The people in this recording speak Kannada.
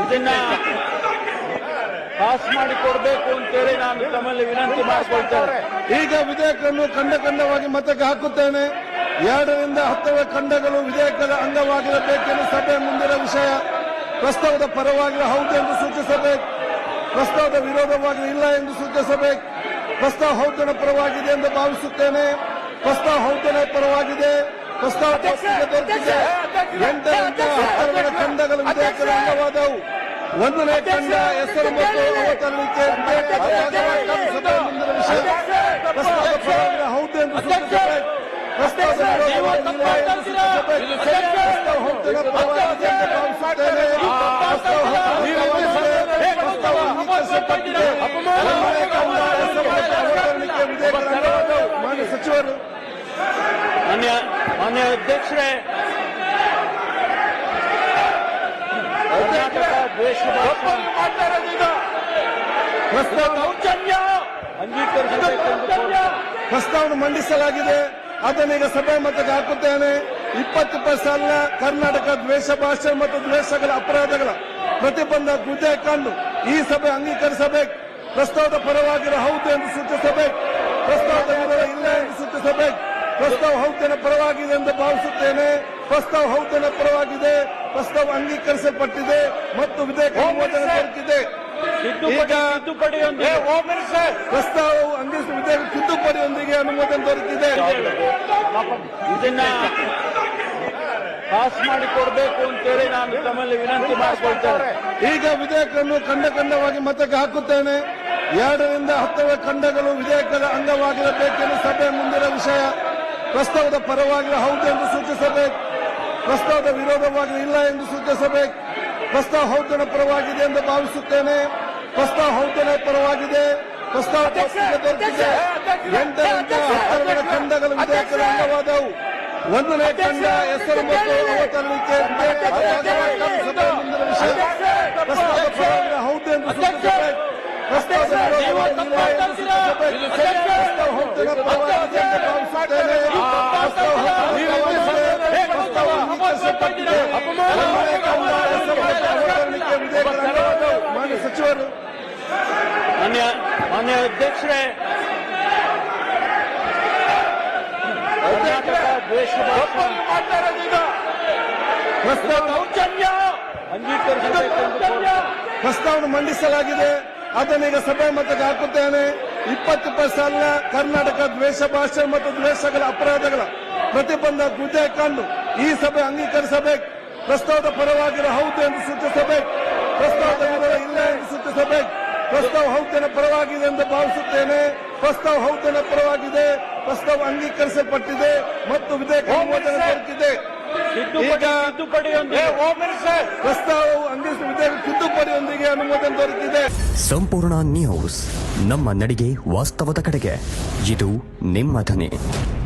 ಇದನ್ನ ಪಾಸ್ ಮಾಡಿಕೊಡ್ಬೇಕು ಅಂತೇಳಿ ನಾನು ತಮ್ಮಲ್ಲಿ ವಿನಂತಿ ಮಾಡಿಕೊಳ್ತೇನೆ. ಈಗ ವಿಧೇಯಕವನ್ನು ಖಂಡವಾಗಿ ಮತಕ್ಕೆ ಹಾಕುತ್ತೇನೆ. 2 ರಿಂದ 10 ಖಂಡಗಳು ವಿಧೇಯಕದ ಅಂಗವಾಗಿರಬೇಕೆಂದು ಸಭೆ ಮುಂದಿನ ವಿಷಯ. ಪ್ರಸ್ತಾವದ ಪರವಾಗಿ ಹೌದು ಎಂದು ಸೂಚಿಸಬೇಕು. ಪ್ರಸ್ತಾವದ ವಿರೋಧವಾಗಿ ಇಲ್ಲ ಎಂದು ಸೂಚಿಸಬೇಕು. ಪ್ರಸ್ತಾವ ಹೌದನ ಪರವಾಗಿದೆ ಎಂದು ಭಾವಿಸುತ್ತೇನೆ. ಪ್ರಸ್ತಾವ ಹೌದನ ಪರವಾಗಿದೆ. ಪ್ರಸ್ತಾವ ದೊರೆತಿದೆ. 8 ರಿಂದ 10 ಖಂಡಗಳು ವಿಧೇಯಕದ ಅಂಗವಾದವು. 1ನೇ ಖಂಡ ಹೆಸರು ಮತ್ತು ಅವತರಣಿಕೆ ಸಭೆ ಮುಂದಿನ ವಿಷಯ. ಪ್ರಸ್ತಾವದ ಪರವಾಗಿ ಹೌದು ಎಂದು ಸೂಚಿಸಬೇಕು. ಪ್ರಸ್ತಾವದ ವಿರೋಧವಾಗಿ ಇಲ್ಲ ಎಂದು ಸೂಚಿಸಬೇಕು. ಪ್ರಸ್ತಾವ ಹೌದನ ಪರವಾಗಿದೆ ಎಂದು ಭಾವಿಸುತ್ತೇನೆ. ಪ್ರಸ್ತಾವ ಅಂಗೀಕರಿಸಲ್ಪಟ್ಟಿದೆ. ಮಾನ್ಯ ಸಚಿವರು, ಮಾನ್ಯ ಅಧ್ಯಕ್ಷರೇ, ಕರ್ನಾಟಕ ದ್ವೇಷ ಪ್ರಸ್ತಾವನೆ ಮಂಡಿಸಲಾಗಿದೆ. ಅದನ್ನೀಗ ಸಭೆ ಮತಕ್ಕೆ ಹಾಕುತ್ತೇನೆ. 20 ಸಾಲಿನ ಕರ್ನಾಟಕ ದ್ವೇಷ ಭಾಷೆ ಮತ್ತು ದ್ವೇಷಗಳ ಅಪರಾಧಗಳ ಪ್ರತಿಬಂಧ ವಿಧೇಯಕವನ್ನು ಈ ಸಭೆ ಅಂಗೀಕರಿಸಬೇಕು. ಪ್ರಸ್ತಾವದ ಪರವಾಗಿರೋ ಹೌದು ಎಂದು ಸೂಚಿಸಬೇಕು. ಪ್ರಸ್ತಾವದ ವಿರೋಧ ಇಲ್ಲ ಎಂದು ಸೂಚಿಸಬೇಕು. ಪ್ರಸ್ತಾವ ಹೌದನ ಪರವಾಗಿದೆ ಎಂದು ಭಾವಿಸುತ್ತೇನೆ. ಪ್ರಸ್ತಾವ ಹೌದನ ಪರವಾಗಿದೆ. ಪ್ರಸ್ತಾವ ಅಂಗೀಕರಿಸಲ್ಪಟ್ಟಿದೆ ಮತ್ತು ವಿಧೇಯಕ ಅನುಮೋದನೆ ದೊರಕಿದೆ. ಪ್ರಸ್ತಾವವು ವಿಧೇಯಕ ತಿದ್ದುಪಡಿಯೊಂದಿಗೆ ಅನುಮೋದನೆ ದೊರಕಿದೆ. ಇದನ್ನ ಪಾಸ್ ಮಾಡಿಕೊಡ್ಬೇಕು ಅಂತೇಳಿ ನಾನು ತಮ್ಮಲ್ಲಿ ವಿನಂತಿ ಮಾಡಿಕೊಳ್ತೇನೆ. ಈಗ ವಿಧೇಯಕವನ್ನು ಖಂಡವಾಗಿ ಮತಕ್ಕೆ ಹಾಕುತ್ತೇನೆ. 2 ರಿಂದ 10 ಖಂಡಗಳು ವಿಧೇಯಕದ ಅಂಗವಾಗಿರಬೇಕೆಂದು ಸಭೆ ಮುಂದಿನ ವಿಷಯ. ಪ್ರಸ್ತಾವದ ಪರವಾಗಿ ಹೌದು ಎಂದು ಸೂಚಿಸಬೇಕು. ಪ್ರಸ್ತಾವದ ವಿರೋಧವಾಗಿ ಇಲ್ಲ ಎಂದು ಸೂಚಿಸಬೇಕು. ಪ್ರಸ್ತಾವ ಹೌದನ ಪರವಾಗಿದೆ ಎಂದು ಭಾವಿಸುತ್ತೇನೆ. ಪ್ರಸ್ತಾವ ಹೌದನ ಪರವಾಗಿದೆ. ಪ್ರಸ್ತಾವ ದೊರೆತಿದೆ. 8 ರಿಂದ 10 ಖಂಡಗಳು ವಿಧೇಯಕದ ಅಂಗವಾದವು. 1ನೇ ಖಂಡ ಹೆಸರು ಮತ್ತು ಅವತರಣಿಕೆ ಸಭೆ ಮುಂದಿನ ವಿಷಯ. ಪ್ರಸ್ತಾವದ ಪರವಾಗಿ ಹೌದು ಎಂದು ಸೂಚಿಸಬೇಕು. ಪ್ರಸ್ತಾವದ ವಿರೋಧವಾಗಿ ಇಲ್ಲ ಎಂದು ಸೂಚಿಸಬೇಕು. ಪ್ರಸ್ತಾವ ಹೌದನ ಪರವಾಗಿದೆ ಎಂದು ಭಾವಿಸುತ್ತೇನೆ. ಪ್ರಸ್ತಾವ ಪ್ರಸ್ತಾವ ಅಂಗೀಕರಿಸಲ್ಪಟ್ಟಿದೆ. 1ನೇ ಖಂಡ ಹೆಸರು ಮತ್ತು ಅವತರಣಿಕೆ ವಿಧೇಯಕದ ಅಂಗವಾದವು. ಮಾನ್ಯ ಸಚಿವರು, ಮಾನ್ಯ ಅಧ್ಯಕ್ಷರೇ, ಕರ್ನಾಟಕ ದ್ವೇಷ ಪ್ರಸ್ತಾವನೆ ಮಂಡಿಸಲಾಗಿದೆ. ಅದನ್ನೀಗ ಸಭೆ ಮತಕ್ಕೆ ಹಾಕುತ್ತೇನೆ. 20 ಸಾಲಿನ ಕರ್ನಾಟಕ ದ್ವೇಷ ಭಾಷೆ ಮತ್ತು ದ್ವೇಷಗಳ ಅಪರಾಧಗಳ ಪ್ರತಿಬಂಧ ವಿಧೇಯಕವನ್ನು ಈ ಸಭೆ ಅಂಗೀಕರಿಸಬೇಕು. ಪ್ರಸ್ತಾವದ ಪರವಾಗಿರೋ ಹೌದು ಎಂದು ಸೂಚಿಸಬೇಕು. ಪ್ರಸ್ತಾವದ ವಿರೋಧ ಇಲ್ಲ ಎಂದು ಸೂಚಿಸಬೇಕು. ಪ್ರಸ್ತಾವ ಹೌದನ ಪರವಾಗಿದೆ ಎಂದು ಭಾವಿಸುತ್ತೇನೆ. ಪ್ರಸ್ತಾವ ಹೌದನ ಪರವಾಗಿದೆ. ಪ್ರಸ್ತಾವ ಅಂಗೀಕರಿಸಲ್ಪಟ್ಟಿದೆ ಮತ್ತು ವಿಧೇಯಕ ಅನುಮೋದನೆ ದೊರಕಿದೆ. ಪ್ರಸ್ತಾವವು ವಿಧೇಯಕ ತಿದ್ದುಪಡಿಯೊಂದಿಗೆ ಅನುಮೋದನೆ ದೊರಕಿದೆ. ಸಂಪೂರ್ಣ ನ್ಯೂಸ್, ನಮ್ಮ ನಡಿಗೆ ವಾಸ್ತವದ ಕಡೆಗೆ. ಇದು ನಿಮ್ಮ ಧ್ವನಿ.